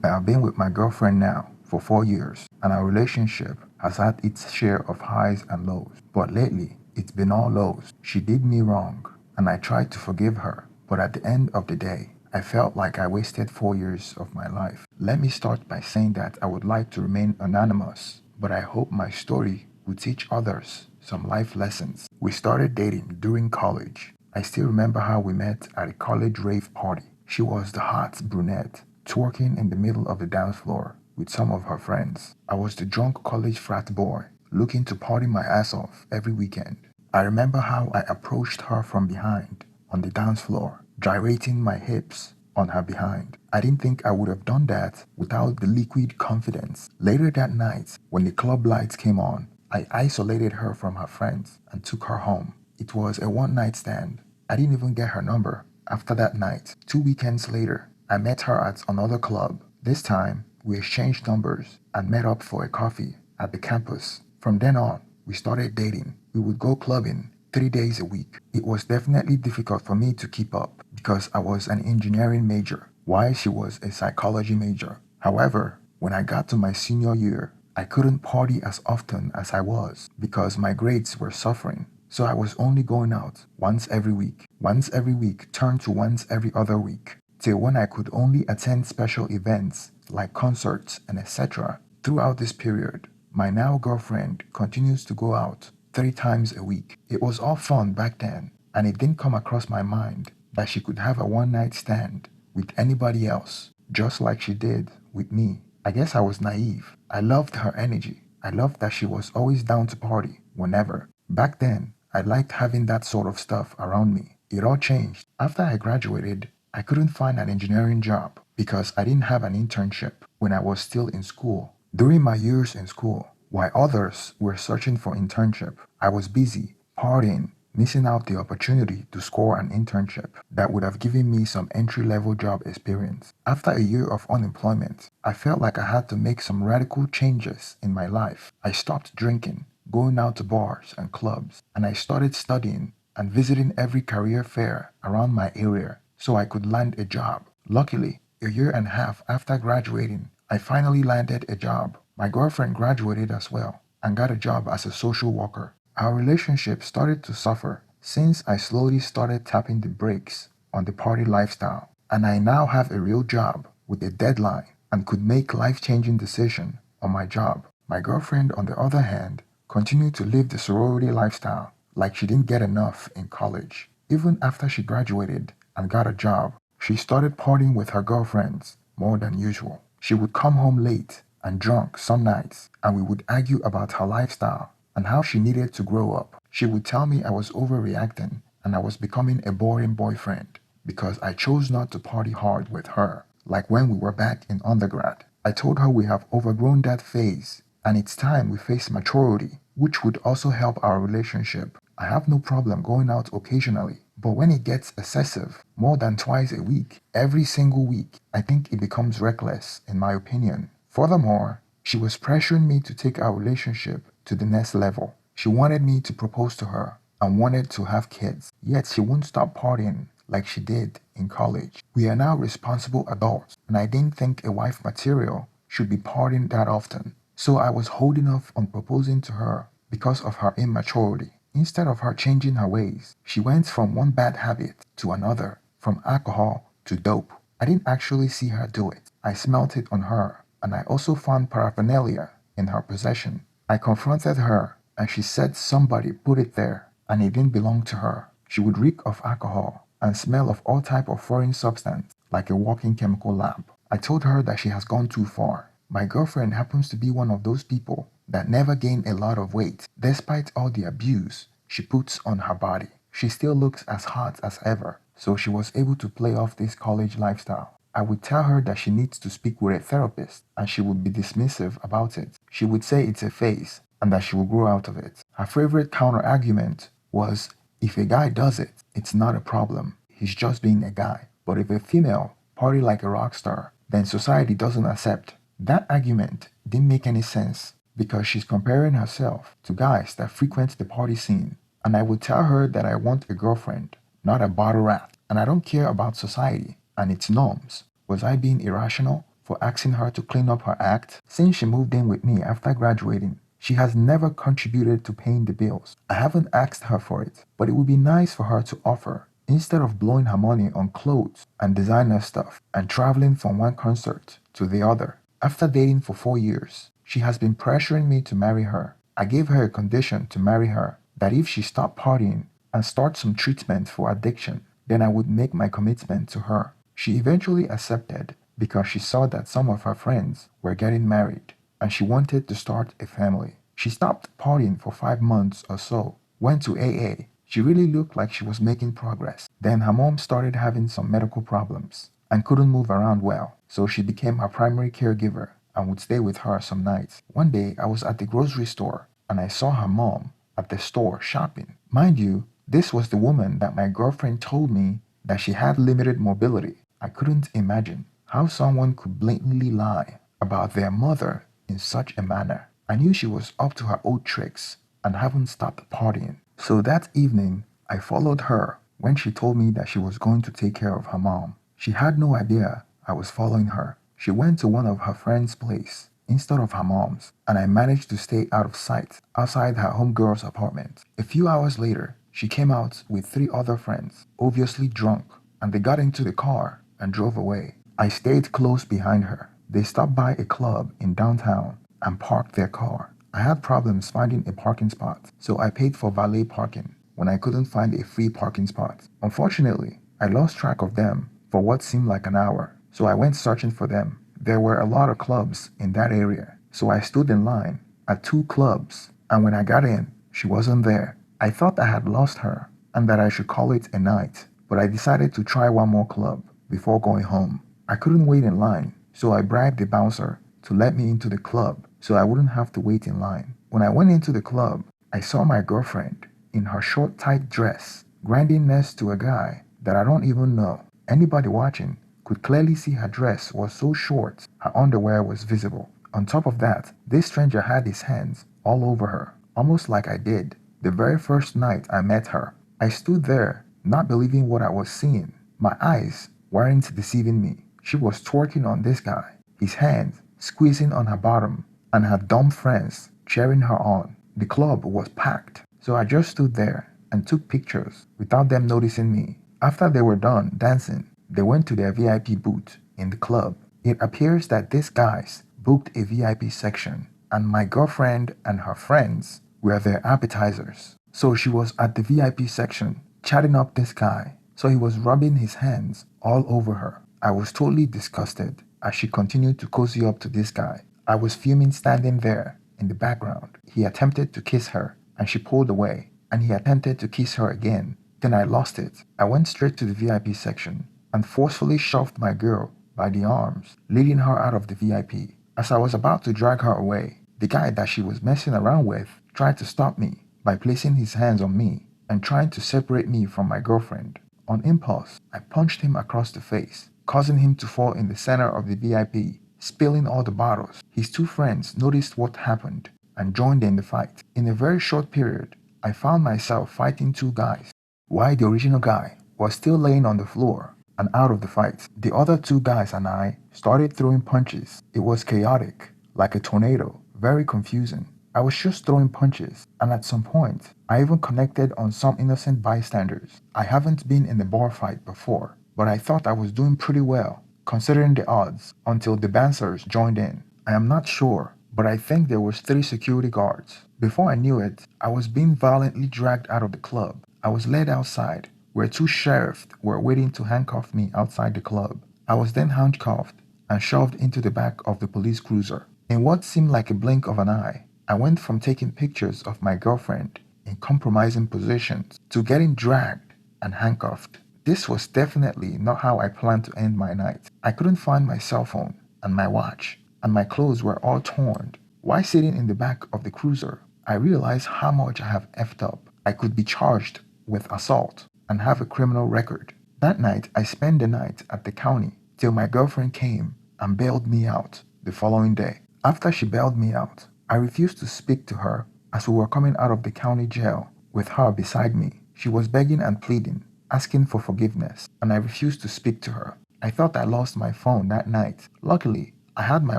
I have been with my girlfriend now for 4 years, and our relationship has had its share of highs and lows. But lately, it's been all lows. She did me wrong, and I tried to forgive her. But at the end of the day, I felt like I wasted 4 years of my life. Let me start by saying that I would like to remain anonymous, but I hope my story will teach others some life lessons. We started dating during college. I still remember how we met at a college rave party. She was the hot brunette, twerking in the middle of the dance floor with some of her friends. I was the drunk college frat boy, looking to party my ass off every weekend. I remember how I approached her from behind on the dance floor, gyrating my hips on her behind. I didn't think I would have done that without the liquid confidence. Later that night, when the club lights came on, I isolated her from her friends and took her home. It was a one-night stand. I didn't even get her number. After that night, 2 weekends later, I met her at another club. This time, we exchanged numbers and met up for a coffee at the campus. From then on, we started dating. We would go clubbing 3 days a week. It was definitely difficult for me to keep up because I was an engineering major, while she was a psychology major. However, when I got to my senior year, I couldn't party as often as I was because my grades were suffering. So I was only going out once every week. Once every week turned to once every other week, till when I could only attend special events like concerts and etc. Throughout this period, my now girlfriend continues to go out 3 times a week. It was all fun back then, and it didn't come across my mind that she could have a one-night stand with anybody else, just like she did with me. I guess I was naive. I loved her energy. I loved that she was always down to party whenever. Back then, I liked having that sort of stuff around me. It all changed. After I graduated, I couldn't find an engineering job because I didn't have an internship when I was still in school. During my years in school, while others were searching for internship, I was busy partying, missing out the opportunity to score an internship that would have given me some entry-level job experience. After a year of unemployment, I felt like I had to make some radical changes in my life. I stopped drinking, going out to bars and clubs, and I started studying and visiting every career fair around my area so I could land a job. Luckily, a year and a half after graduating, I finally landed a job. My girlfriend graduated as well and got a job as a social worker. Our relationship started to suffer since I slowly started tapping the brakes on the party lifestyle, and I now have a real job with a deadline and could make life-changing decisions on my job. My girlfriend, on the other hand, continued to live the sorority lifestyle like she didn't get enough in college. Even after she graduated and got a job, she started partying with her girlfriends more than usual. She would come home late and drunk some nights, and we would argue about her lifestyle and how she needed to grow up. She would tell me I was overreacting and I was becoming a boring boyfriend because I chose not to party hard with her, like when we were back in undergrad. I told her we have overgrown that phase and it's time we face maturity, which would also help our relationship. I have no problem going out occasionally, but when it gets excessive, more than twice a week, every single week, I think it becomes reckless, in my opinion. Furthermore, she was pressuring me to take our relationship to the next level. She wanted me to propose to her and wanted to have kids, yet she wouldn't stop partying like she did in college. We are now responsible adults, and I didn't think a wife material should be partying that often. So I was holding off on proposing to her because of her immaturity. Instead of her changing her ways, she went from one bad habit to another, from alcohol to dope. I didn't actually see her do it. I smelt it on her, and I also found paraphernalia in her possession. I confronted her, and she said somebody put it there, and it didn't belong to her. She would reek of alcohol and smell of all type of foreign substance, like a walking chemical lab. I told her that she has gone too far. My girlfriend happens to be one of those people that never gain a lot of weight. Despite all the abuse she puts on her body, she still looks as hot as ever, so she was able to play off this college lifestyle. I would tell her that she needs to speak with a therapist, and she would be dismissive about it. She would say it's a phase and that she will grow out of it. Her favorite counter-argument was, if a guy does it, it's not a problem. He's just being a guy. But if a female party like a rock star, then society doesn't accept. That argument didn't make any sense because she's comparing herself to guys that frequent the party scene. And I would tell her that I want a girlfriend, not a bottle rat. And I don't care about society and its norms. Was I being irrational for asking her to clean up her act? Since she moved in with me after graduating, she has never contributed to paying the bills. I haven't asked her for it, but it would be nice for her to offer, instead of blowing her money on clothes and designer stuff and traveling from one concert to the other. After dating for 4 years, she has been pressuring me to marry her. I gave her a condition to marry her, that if she stopped partying and started some treatment for addiction, then I would make my commitment to her. She eventually accepted because she saw that some of her friends were getting married and she wanted to start a family. She stopped partying for 5 months or so, went to AA. She really looked like she was making progress. Then her mom started having some medical problems and couldn't move around well, so she became her primary caregiver and would stay with her some nights. One day I was at the grocery store and I saw her mom at the store shopping. Mind you, this was the woman that my girlfriend told me that she had limited mobility. I couldn't imagine how someone could blatantly lie about their mother in such a manner. I knew she was up to her old tricks and haven't stopped partying. So that evening, I followed her when she told me that she was going to take care of her mom. She had no idea I was following her. She went to one of her friend's place instead of her mom's, and I managed to stay out of sight outside her homegirl's apartment. A few hours later, she came out with 3 other friends, obviously drunk, and they got into the car and drove away. I stayed close behind her. They stopped by a club in downtown and parked their car. I had problems finding a parking spot, so I paid for valet parking when I couldn't find a free parking spot. Unfortunately, I lost track of them for what seemed like an hour, so I went searching for them. There were a lot of clubs in that area, so I stood in line at 2 clubs, and when I got in, she wasn't there. I thought I had lost her and that I should call it a night, but I decided to try one more club before going home. I couldn't wait in line, so I bribed the bouncer to let me into the club so I wouldn't have to wait in line. When I went into the club, I saw my girlfriend in her short tight dress grinding next to a guy that I don't even know. Anybody watching could clearly see her dress was so short her underwear was visible. On top of that, this stranger had his hands all over her, almost like I did the very first night I met her. I stood there, not believing what I was seeing. My eyes weren't deceiving me. She was twerking on this guy, his hands squeezing on her bottom, and her dumb friends cheering her on. The club was packed, so I just stood there and took pictures without them noticing me. After they were done dancing, they went to their VIP booth in the club. It appears that these guys booked a VIP section, and my girlfriend and her friends were their appetizers. So she was at the VIP section chatting up this guy, so he was rubbing his hands all over her. I was totally disgusted as she continued to cozy up to this guy. I was fuming standing there in the background. He attempted to kiss her and she pulled away, and he attempted to kiss her again. Then I lost it. I went straight to the VIP section and forcefully shoved my girl by the arms, leading her out of the VIP. As I was about to drag her away, the guy that she was messing around with tried to stop me by placing his hands on me and trying to separate me from my girlfriend. On impulse, I punched him across the face, causing him to fall in the center of the VIP, spilling all the bottles. His 2 friends noticed what happened and joined in the fight. In a very short period, I found myself fighting 2 guys, while the original guy was still laying on the floor and out of the fight. The other 2 guys and I started throwing punches. It was chaotic, like a tornado, very confusing. I was just throwing punches, and at some point, I even connected on some innocent bystanders. I haven't been in a bar fight before, but I thought I was doing pretty well, considering the odds, until the bouncers joined in. I am not sure, but I think there was 3 security guards. Before I knew it, I was being violently dragged out of the club. I was led outside, where 2 sheriffs were waiting to handcuff me outside the club. I was then handcuffed and shoved into the back of the police cruiser. In what seemed like a blink of an eye, I went from taking pictures of my girlfriend in compromising positions to getting dragged and handcuffed. This was definitely not how I planned to end my night. I couldn't find my cell phone and my watch, and my clothes were all torn. While sitting in the back of the cruiser, I realized how much I have effed up. I could be charged with assault and have a criminal record. That night, I spent the night at the county till my girlfriend came and bailed me out the following day. After she bailed me out, I refused to speak to her as we were coming out of the county jail with her beside me. She was begging and pleading, asking for forgiveness, and I refused to speak to her. I thought I lost my phone that night. Luckily, I had my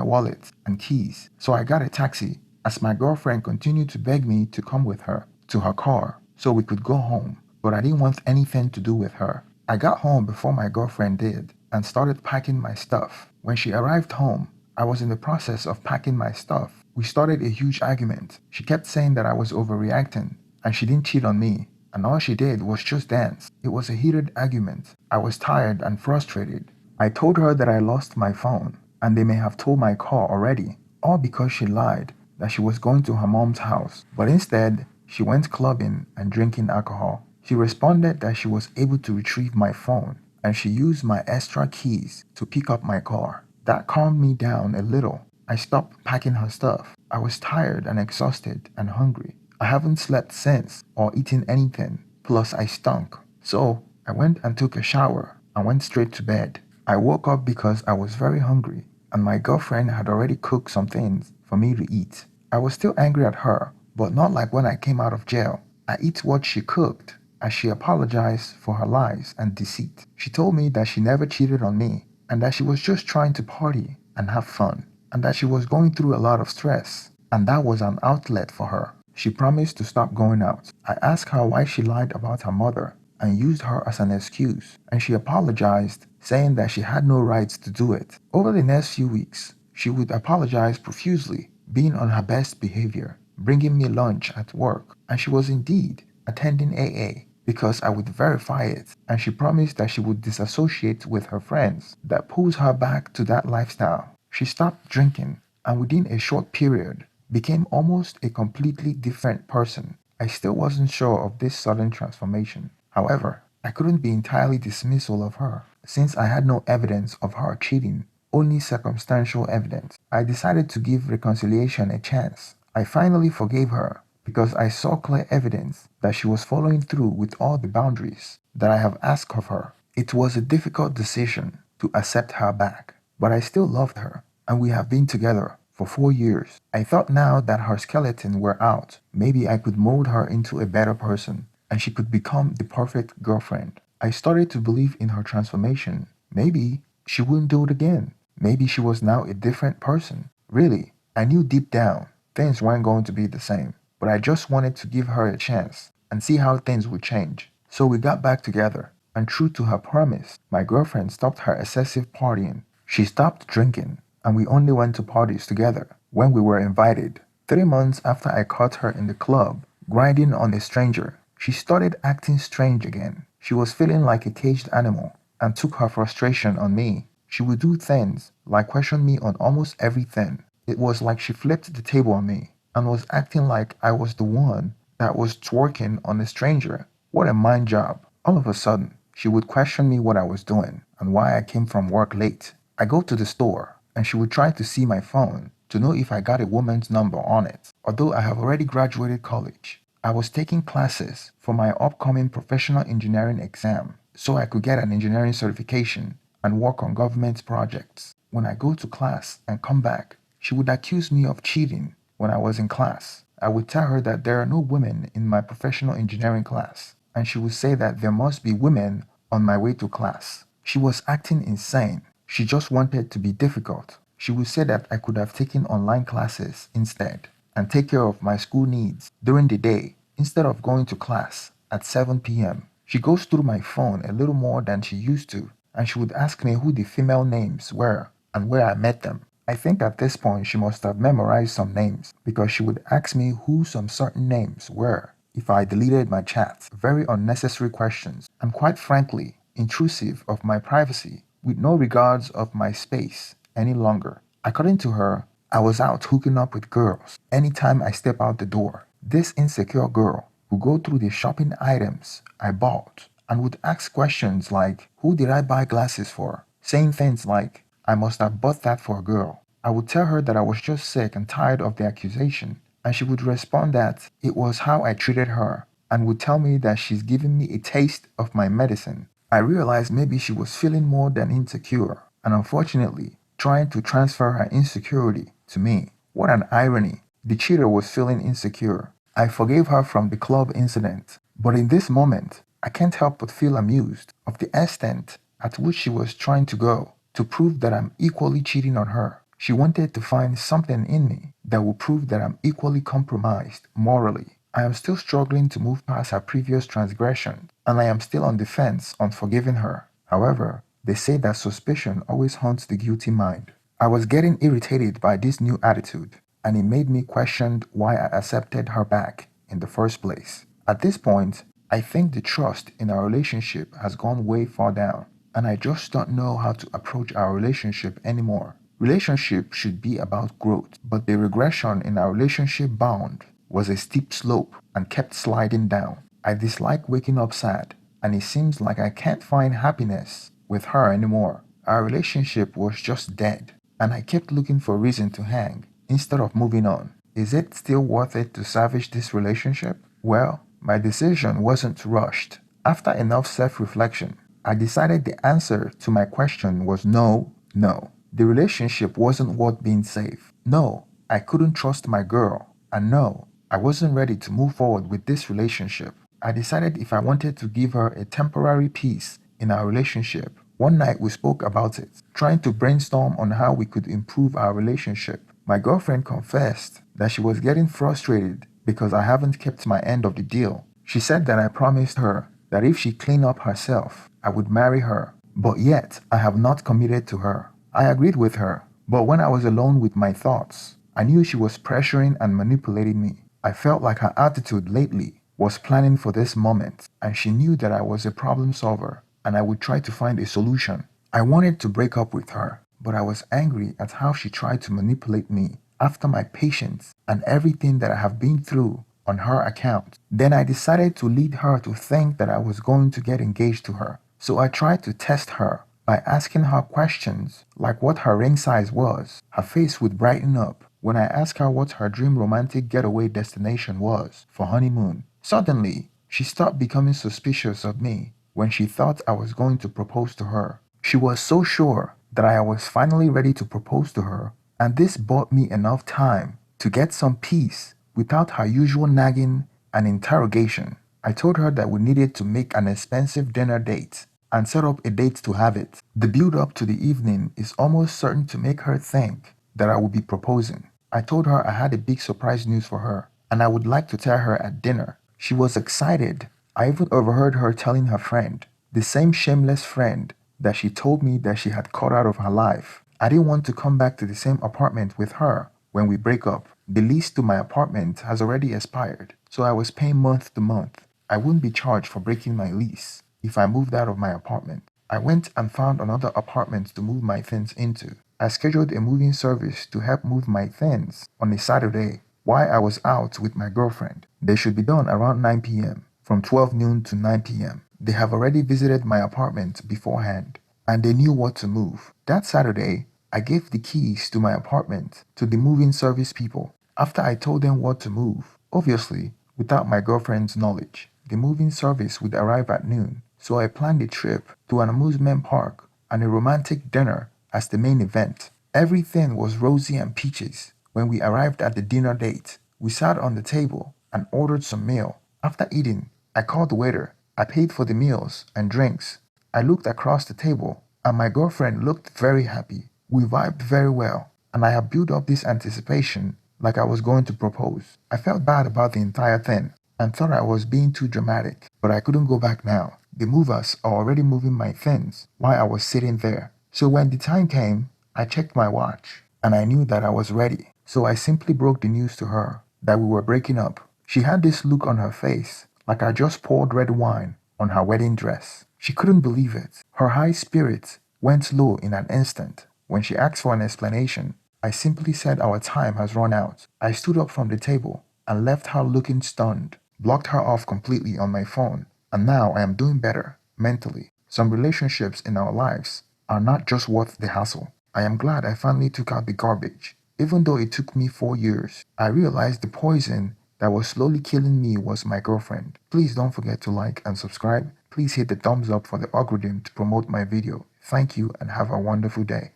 wallet and keys, so I got a taxi as my girlfriend continued to beg me to come with her to her car so we could go home, but I didn't want anything to do with her. I got home before my girlfriend did and started packing my stuff. When she arrived home, I was in the process of packing my stuff. We started a huge argument. She kept saying that I was overreacting and she didn't cheat on me, and all she did was just dance. It was a heated argument. I was tired and frustrated. I told her that I lost my phone and they may have told my car already, all because she lied that she was going to her mom's house, but instead, she went clubbing and drinking alcohol. She responded that she was able to retrieve my phone and she used my extra keys to pick up my car. That calmed me down a little. I stopped packing her stuff. I was tired and exhausted and hungry. I haven't slept since or eaten anything, plus I stunk. So I went and took a shower and went straight to bed. I woke up because I was very hungry and my girlfriend had already cooked some things for me to eat. I was still angry at her, but not like when I came out of jail. I ate what she cooked as she apologized for her lies and deceit. She told me that she never cheated on me and that she was just trying to party and have fun and that she was going through a lot of stress and that was an outlet for her. She promised to stop going out. I asked her why she lied about her mother and used her as an excuse, and she apologized, saying that she had no rights to do it. Over the next few weeks, she would apologize profusely, being on her best behavior, bringing me lunch at work, and she was indeed attending AA because I would verify it, and she promised that she would disassociate with her friends. That pulls her back to that lifestyle. She stopped drinking, and within a short period, became almost a completely different person. I still wasn't sure of this sudden transformation. However, I couldn't be entirely dismissal of her, since I had no evidence of her cheating, only circumstantial evidence. I decided to give reconciliation a chance. I finally forgave her because I saw clear evidence that she was following through with all the boundaries that I have asked of her. It was a difficult decision to accept her back, but I still loved her, and we have been together for 4 years. I thought now that her skeleton were out, maybe I could mold her into a better person and she could become the perfect girlfriend. I started to believe in her transformation. Maybe she wouldn't do it again. Maybe she was now a different person. Really, I knew deep down things weren't going to be the same, but I just wanted to give her a chance and see how things would change. So we got back together, and true to her promise, my girlfriend stopped her excessive partying. She stopped drinking, and we only went to parties together when we were invited. 3 months after I caught her in the club, grinding on a stranger, she started acting strange again. She was feeling like a caged animal and took her frustration on me. She would do things like question me on almost everything. It was like she flipped the table on me and was acting like I was the one that was twerking on a stranger. What a mind job. All of a sudden, she would question me what I was doing and why I came from work late. I go to the store and she would try to see my phone to know if I got a woman's number on it. Although I have already graduated college, I was taking classes for my upcoming professional engineering exam so I could get an engineering certification and work on government projects. When I go to class and come back, she would accuse me of cheating when I was in class. I would tell her that there are no women in my professional engineering class, and she would say that there must be women on my way to class. She was acting insane. She just wanted to be difficult. She would say that I could have taken online classes instead and take care of my school needs during the day instead of going to class at 7 p.m. She goes through my phone a little more than she used to, and she would ask me who the female names were and where I met them. I think at this point she must have memorized some names because she would ask me who some certain names were if I deleted my chats. Very unnecessary questions and quite frankly intrusive of my privacy with no regards of my space any longer. According to her, I was out hooking up with girls anytime I step out the door. This insecure girl would go through the shopping items I bought and would ask questions like, who did I buy glasses for? Saying things like, I must have bought that for a girl. I would tell her that I was just sick and tired of the accusation, and she would respond that it was how I treated her and would tell me that she's giving me a taste of my medicine. I realized maybe she was feeling more than insecure, and unfortunately, trying to transfer her insecurity to me. What an irony. The cheater was feeling insecure. I forgave her from the club incident, but in this moment, I can't help but feel amused of the extent at which she was trying to go to prove that I'm equally cheating on her. She wanted to find something in me that would prove that I'm equally compromised morally. I am still struggling to move past her previous transgression, and I am still on the fence on forgiving her. However, they say that suspicion always haunts the guilty mind. I was getting irritated by this new attitude, and it made me question why I accepted her back in the first place. At this point, I think the trust in our relationship has gone way far down, and I just don't know how to approach our relationship anymore. Relationship should be about growth, but the regression in our relationship bound was a steep slope and kept sliding down. I dislike waking up sad, and it seems like I can't find happiness with her anymore. Our relationship was just dead, and I kept looking for a reason to hang instead of moving on. Is it still worth it to salvage this relationship? Well, my decision wasn't rushed. After enough self-reflection, I decided the answer to my question was no, no. The relationship wasn't worth being saved. No, I couldn't trust my girl. And no, I wasn't ready to move forward with this relationship. I decided if I wanted to give her a temporary peace in our relationship. One night we spoke about it, trying to brainstorm on how we could improve our relationship. My girlfriend confessed that she was getting frustrated because I haven't kept my end of the deal. She said that I promised her that if she cleaned up herself, I would marry her. But yet, I have not committed to her. I agreed with her, but when I was alone with my thoughts, I knew she was pressuring and manipulating me. I felt like her attitude lately was planning for this moment, and she knew that I was a problem solver and I would try to find a solution. I wanted to break up with her, but I was angry at how she tried to manipulate me after my patience and everything that I have been through on her account. Then I decided to lead her to think that I was going to get engaged to her. So I tried to test her by asking her questions like what her ring size was. Her face would brighten up when I asked her what her dream romantic getaway destination was for honeymoon. Suddenly, she stopped becoming suspicious of me when she thought I was going to propose to her. She was so sure that I was finally ready to propose to her, and this bought me enough time to get some peace without her usual nagging and interrogation. I told her that we needed to make an expensive dinner date and set up a date to have it. The build up to the evening is almost certain to make her think that I would be proposing. I told her I had a big surprise news for her and I would like to tell her at dinner. She was excited. I even overheard her telling her friend, the same shameless friend that she told me that she had cut out of her life. I didn't want to come back to the same apartment with her when we break up. The lease to my apartment has already expired, so I was paying month to month. I wouldn't be charged for breaking my lease if I moved out of my apartment. I went and found another apartment to move my things into. I scheduled a moving service to help move my things on a Saturday while I was out with my girlfriend. They should be done around 9 p.m. from 12 noon to 9 p.m. They have already visited my apartment beforehand and they knew what to move. That Saturday, I gave the keys to my apartment to the moving service people after I told them what to move. Obviously, without my girlfriend's knowledge, the moving service would arrive at noon, so I planned a trip to an amusement park and a romantic dinner as the main event. Everything was rosy and peaches. When we arrived at the dinner date, we sat on the table and ordered some meal. After eating, I called the waiter. I paid for the meals and drinks. I looked across the table and my girlfriend looked very happy. We vibed very well and I had built up this anticipation like I was going to propose. I felt bad about the entire thing and thought I was being too dramatic, but I couldn't go back now. The movers are already moving my things while I was sitting there. So when the time came, I checked my watch and I knew that I was ready. So I simply broke the news to her that we were breaking up. She had this look on her face like I just poured red wine on her wedding dress. She couldn't believe it. Her high spirits went low in an instant. When she asked for an explanation, I simply said our time has run out. I stood up from the table and left her looking stunned, blocked her off completely on my phone, and now I am doing better mentally. Some relationships in our lives are not just worth the hassle. I am glad I finally took out the garbage. Even though it took me 4 years, I realized the poison that was slowly killing me was my girlfriend. Please don't forget to like and subscribe. Please hit the thumbs up for the algorithm to promote my video. Thank you and have a wonderful day.